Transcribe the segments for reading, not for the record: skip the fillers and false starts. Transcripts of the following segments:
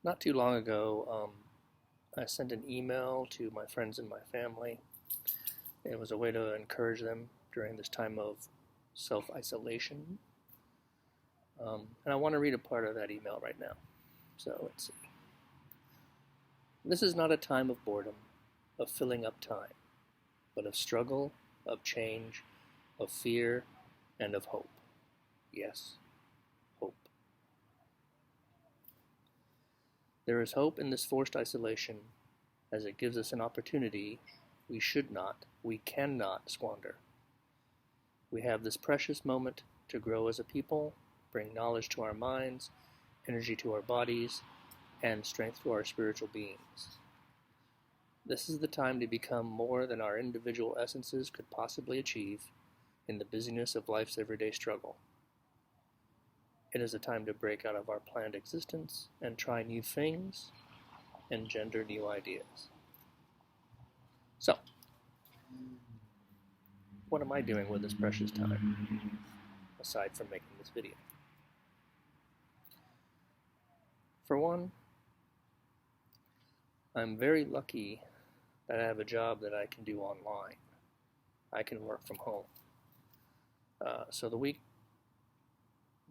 Not too long ago, I sent an email to my friends and my family. It was a way to encourage them during this time of self-isolation. And I want to read a part of that email right now. So let's see. This is not a time of boredom, of filling up time, but of struggle, of change, of fear, and of hope. Yes, hope. There is hope in this forced isolation, as it gives us an opportunity we should not, we cannot squander. We have this precious moment to grow as a people, bring knowledge to our minds, energy to our bodies, and strength to our spiritual beings. This is the time to become more than our individual essences could possibly achieve in the busyness of life's everyday struggle. It is a time to break out of our planned existence and try new things, engender new ideas. So, what am I doing with this precious time, aside from making this video? For one, I'm very lucky that I have a job that I can do online. I can work from home. So the week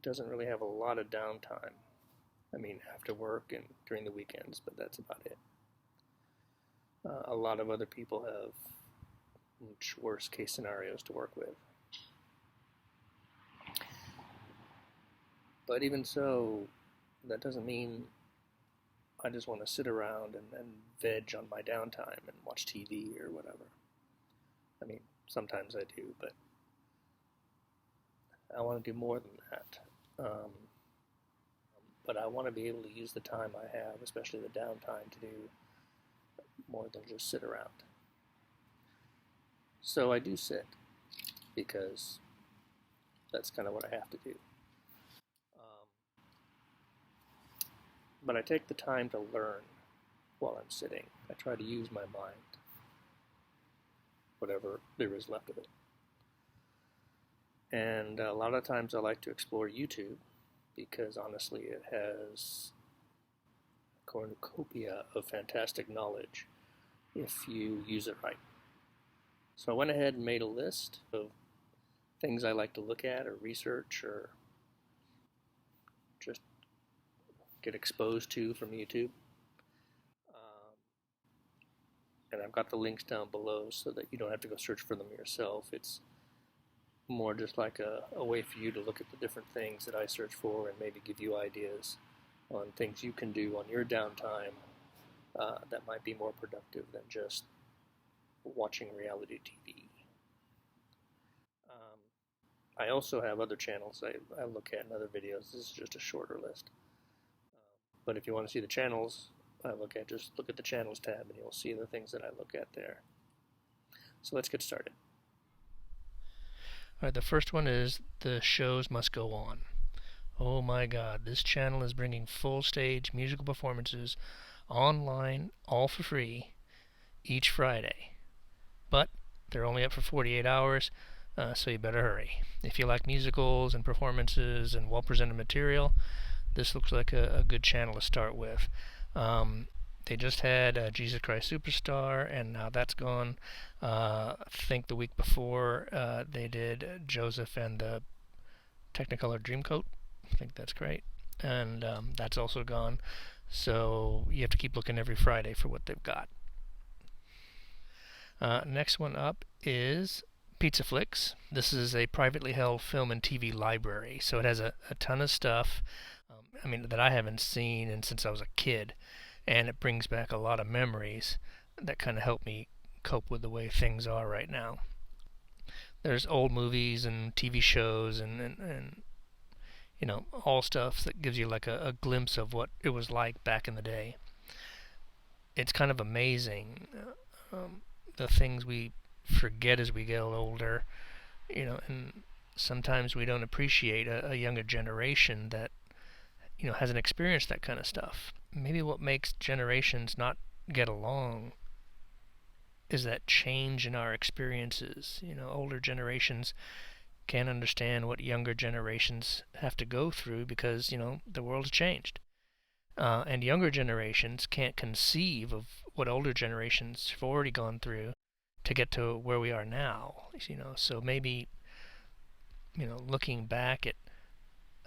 doesn't really have a lot of downtime. I mean, after work and during the weekends, but that's about it. A lot of other people have much worse case scenarios to work with. But even so, that doesn't mean I just want to sit around and veg on my downtime and watch TV or whatever. I mean, sometimes I do, but I want to do more than that. But I want to be able to use the time I have, especially the downtime, to do more than just sit around. So I do sit, because that's kind of what I have to do. But I take the time to learn while I'm sitting. I try to use my mind, whatever there is left of it. And a lot of times I like to explore YouTube, because honestly it has a cornucopia of fantastic knowledge if you use it right. So I went ahead and made a list of things I like to look at or research or just get exposed to from YouTube. And I've got the links down below so that you don't have to go search for them yourself. It's more just like a way for you to look at the different things that I search for and maybe give you ideas on things you can do on your downtime that might be more productive than just watching reality TV. I also have other channels I look at in other videos. This is just a shorter list. But if you want to see the channels I look at, just look at the channels tab and you'll see the things that I look at there. So let's get started. Alright, the first one is The Shows Must Go On. Oh my god, this channel is bringing full stage musical performances online, all for free, each Friday. But they're only up for 48 hours, so you better hurry. If you like musicals and performances and well-presented material, this looks like a good channel to start with. They just had Jesus Christ Superstar, and now that's gone. I think the week before they did Joseph and the Technicolor Dreamcoat. I think that's great. And that's also gone. So you have to keep looking every Friday for what they've got. Next one up is PizzaFlix. This is a privately held film and TV library. So it has a ton of stuff that I haven't seen since I was a kid, and it brings back a lot of memories that kind of help me cope with the way things are right now. There's old movies and TV shows and all stuff that gives you like a glimpse of what it was like back in the day. It's kind of amazing the things we forget as we get older, and sometimes we don't appreciate a younger generation that hasn't experienced that kind of stuff. Maybe what makes generations not get along is that change in our experiences. Older generations can't understand what younger generations have to go through because, the world has changed. And younger generations can't conceive of what older generations have already gone through to get to where we are now. So maybe looking back at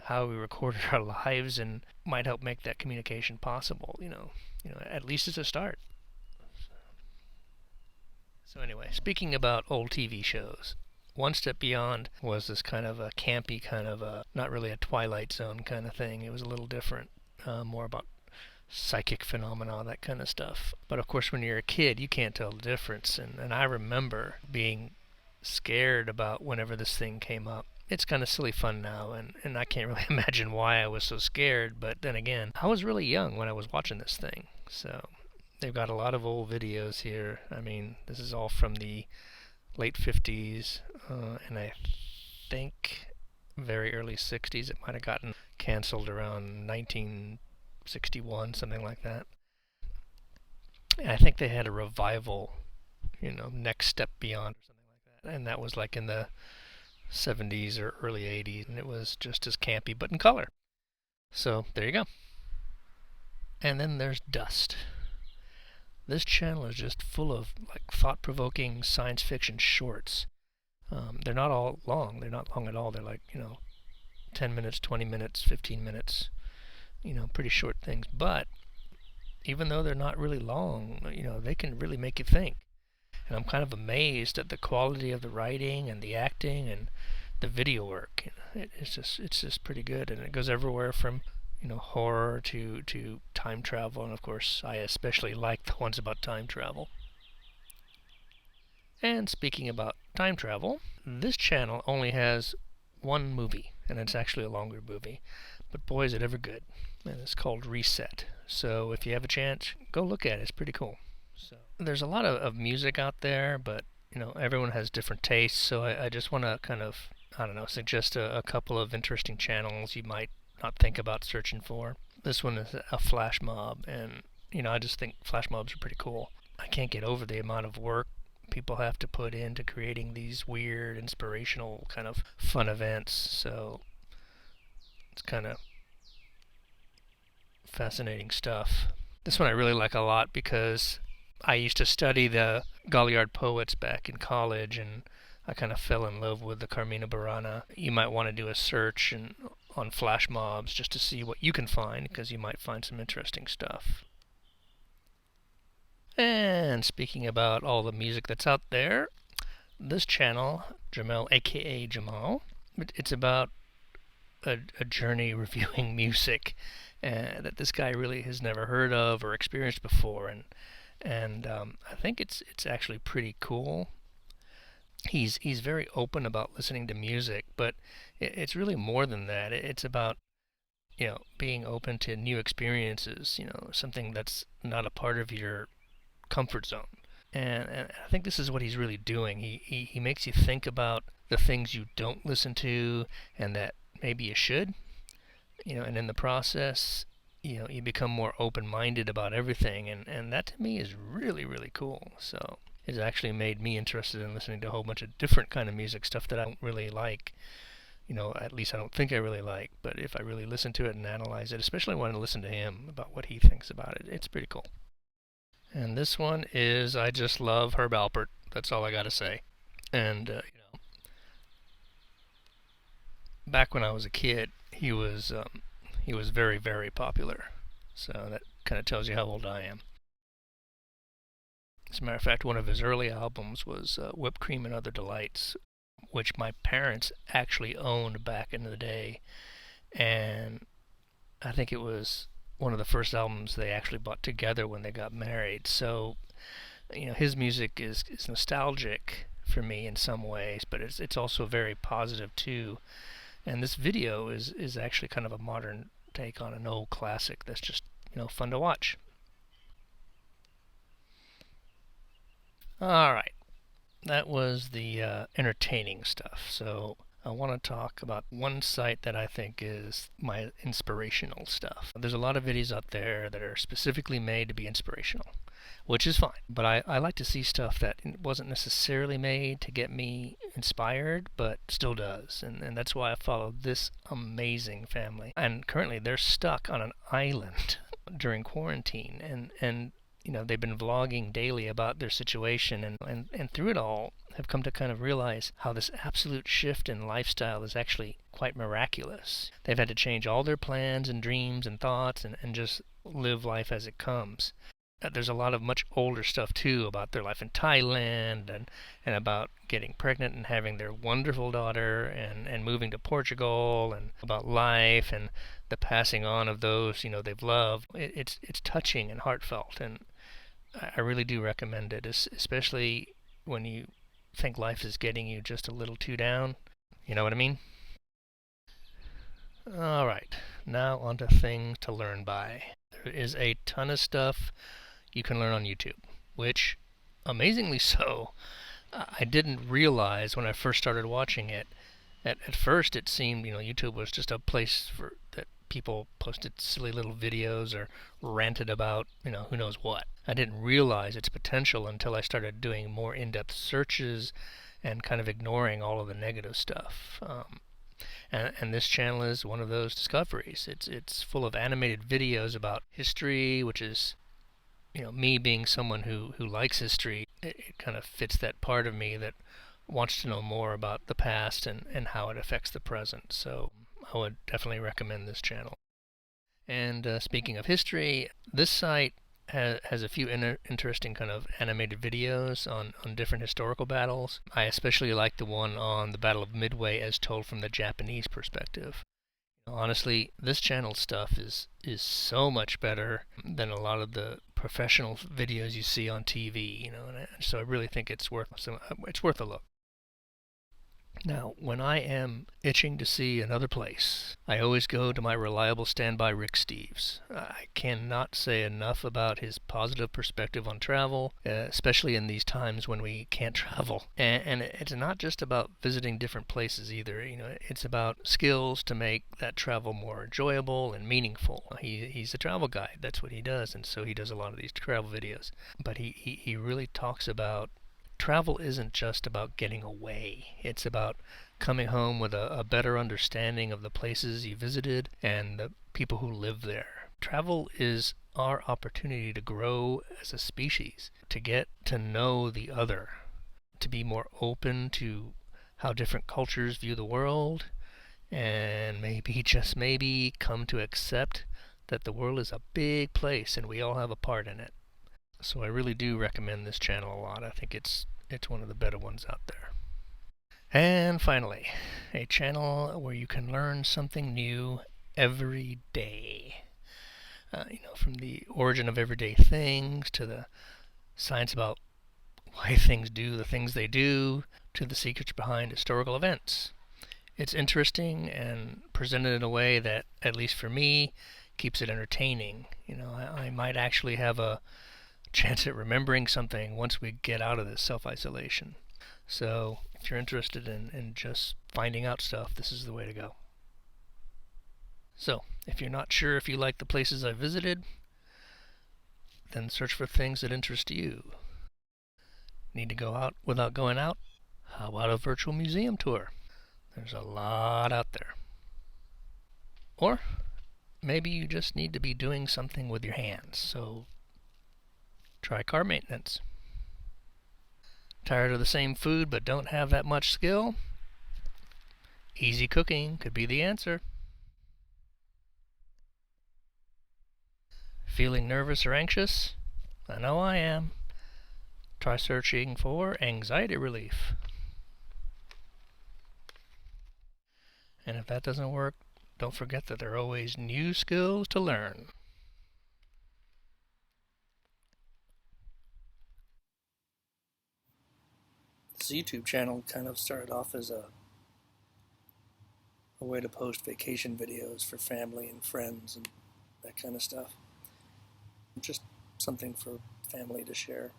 how we recorded our lives and might help make that communication possible. At least it's a start. So anyway, speaking about old TV shows, One Step Beyond was this kind of a campy, kind of a not really a Twilight Zone kind of thing. It was a little different, more about psychic phenomena, that kind of stuff. But of course, when you're a kid, you can't tell the difference. And I remember being scared about whenever this thing came up. It's kind of silly fun now, and I can't really imagine why I was so scared. But then again, I was really young when I was watching this thing. So they've got a lot of old videos here. I mean, this is all from the late 50s, and I think very early 60s. It might have gotten canceled around 1961, something like that. And I think they had a revival, Next Step Beyond or something like that. And that was like in the 70s or early 80s, and it was just as campy, but in color. So there you go. And then there's Dust. This channel is just full of like thought-provoking science fiction shorts. They're not all long. They're not long at all. They're like 10 minutes, 20 minutes, 15 minutes. Pretty short things. But even though they're not really long, they can really make you think. And I'm kind of amazed at the quality of the writing and the acting and the video work. It's just pretty good, and it goes everywhere from horror to time travel, and of course I especially like the ones about time travel. And speaking about time travel, this channel only has one movie, and it's actually a longer movie, but boy is it ever good. And it's called Reset. So if you have a chance, go look at it. It's pretty cool. So there's a lot of music out there, but everyone has different tastes. So I just want to kind of suggest a couple of interesting channels you might not think about searching for. This one is a Flashmob, and I just think Flashmobs are pretty cool. I can't get over the amount of work people have to put into creating these weird, inspirational, kind of fun events. So it's kind of fascinating stuff. This one I really like a lot because I used to study the Galliard poets back in college, and I kind of fell in love with the Carmina Burana. You might want to do a search on flash mobs just to see what you can find, because you might find some interesting stuff. And speaking about all the music that's out there, this channel, Jamal, aka Jamal, it's about a journey reviewing music that this guy really has never heard of or experienced before, and I think it's actually pretty cool. He's very open about listening to music, but it's really more than that. It's about being open to new experiences, something that's not a part of your comfort zone. And I think this is what he's really doing. He makes you think about the things you don't listen to and that maybe you should, and in the process, you become more open-minded about everything, and that to me is really, really cool. So it's actually made me interested in listening to a whole bunch of different kind of music, stuff that I don't really like. At least I don't think I really like, but if I really listen to it and analyze it, especially when I listen to him about what he thinks about it, it's pretty cool. And this one is, I just love Herb Alpert. That's all I gotta say. And, back when I was a kid, he was very, very popular. So that kind of tells you how old I am. As a matter of fact, one of his early albums was Whipped Cream and Other Delights, which my parents actually owned back in the day. And I think it was one of the first albums they actually bought together when they got married. So, his music is nostalgic for me in some ways, but it's also very positive too. And this video is actually kind of a modern take on an old classic that's just, fun to watch. Alright, that was the entertaining stuff. So I want to talk about one site that I think is my inspirational stuff. There's a lot of videos out there that are specifically made to be inspirational, which is fine. But I like to see stuff that wasn't necessarily made to get me inspired, but still does. And that's why I follow this amazing family. And currently they're stuck on an island during quarantine, and they've been vlogging daily about their situation, and through it all have come to kind of realize how this absolute shift in lifestyle is actually quite miraculous. They've had to change all their plans and dreams and thoughts and just live life as it comes. There's a lot of much older stuff too about their life in Thailand and about getting pregnant and having their wonderful daughter and moving to Portugal and about life and the passing on of those they've loved. It's touching and heartfelt, and I really do recommend it, especially when you think life is getting you just a little too down. You know what I mean? All right, now on to things to learn by. There is a ton of stuff you can learn on YouTube, which, amazingly so, I didn't realize when I first started watching it. At first, it seemed YouTube was just a place for that people posted silly little videos or ranted about who knows what. I didn't realize its potential until I started doing more in-depth searches and kind of ignoring all of the negative stuff. And this channel is one of those discoveries. It's full of animated videos about history, which is me being someone who likes history. It kind of fits that part of me that wants to know more about the past and how it affects the present. So I would definitely recommend this channel. And speaking of history, this site has a few interesting kind of animated videos on different historical battles. I especially like the one on the Battle of Midway as told from the Japanese perspective. Honestly, this channel's stuff is so much better than a lot of the professional videos you see on TV, and so I really think it's worth a look. Now, when I am itching to see another place, I always go to my reliable standby Rick Steves. I cannot say enough about his positive perspective on travel, especially in these times when we can't travel. And it's not just about visiting different places either. It's about skills to make that travel more enjoyable and meaningful. He's a travel guide. That's what he does, and so he does a lot of these travel videos. But he really talks about travel isn't just about getting away. It's about coming home with a better understanding of the places you visited and the people who live there. Travel is our opportunity to grow as a species, to get to know the other, to be more open to how different cultures view the world, and maybe, just maybe, come to accept that the world is a big place and we all have a part in it. So I really do recommend this channel a lot. I think it's one of the better ones out there. And finally, a channel where you can learn something new every day. From the origin of everyday things to the science about why things do the things they do to the secrets behind historical events. It's interesting and presented in a way that, at least for me, keeps it entertaining. I might actually have a chance at remembering something once we get out of this self-isolation. So if you're interested in just finding out stuff, this is the way to go. So if you're not sure if you like the places I visited, then search for things that interest you. Need to go out without going out? How about a virtual museum tour? There's a lot out there. Or maybe you just need to be doing something with your hands, so try car maintenance. Tired of the same food but don't have that much skill? Easy cooking could be the answer. Feeling nervous or anxious? I know I am. Try searching for anxiety relief. And if that doesn't work, don't forget that there are always new skills to learn. This YouTube channel kind of started off as a way to post vacation videos for family and friends and that kind of stuff. Just something for family to share.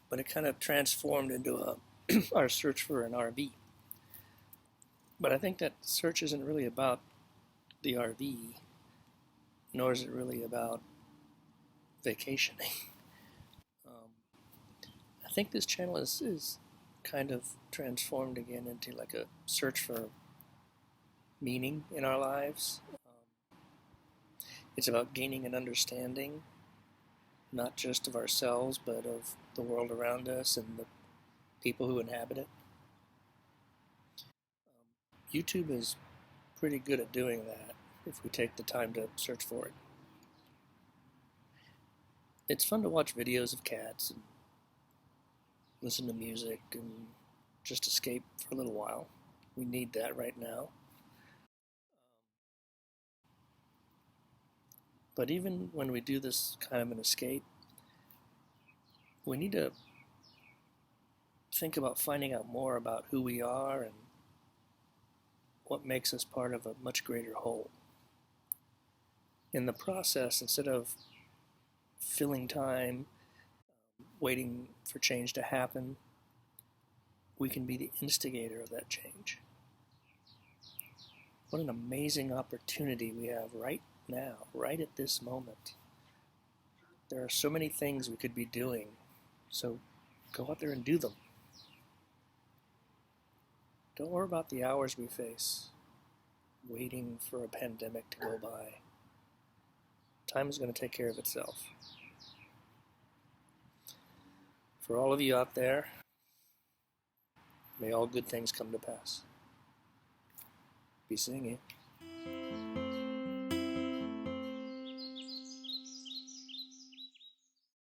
But it kind of transformed into our search for an RV. But I think that search isn't really about the RV, nor is it really about vacationing. I think this channel is kind of transformed again into like a search for meaning in our lives. It's about gaining an understanding, not just of ourselves, but of the world around us and the people who inhabit it. YouTube is pretty good at doing that if we take the time to search for it. It's fun to watch videos of cats and listen to music and just escape for a little while. We need that right now. But even when we do this kind of an escape, we need to think about finding out more about who we are and what makes us part of a much greater whole. In the process, instead of filling time, waiting for change to happen, we can be the instigator of that change. What an amazing opportunity we have right now, right at this moment. There are so many things we could be doing, so go out there and do them. Don't worry about the hours we face, waiting for a pandemic to go by. Time is going to take care of itself. For all of you out there, may all good things come to pass. Be seeing you.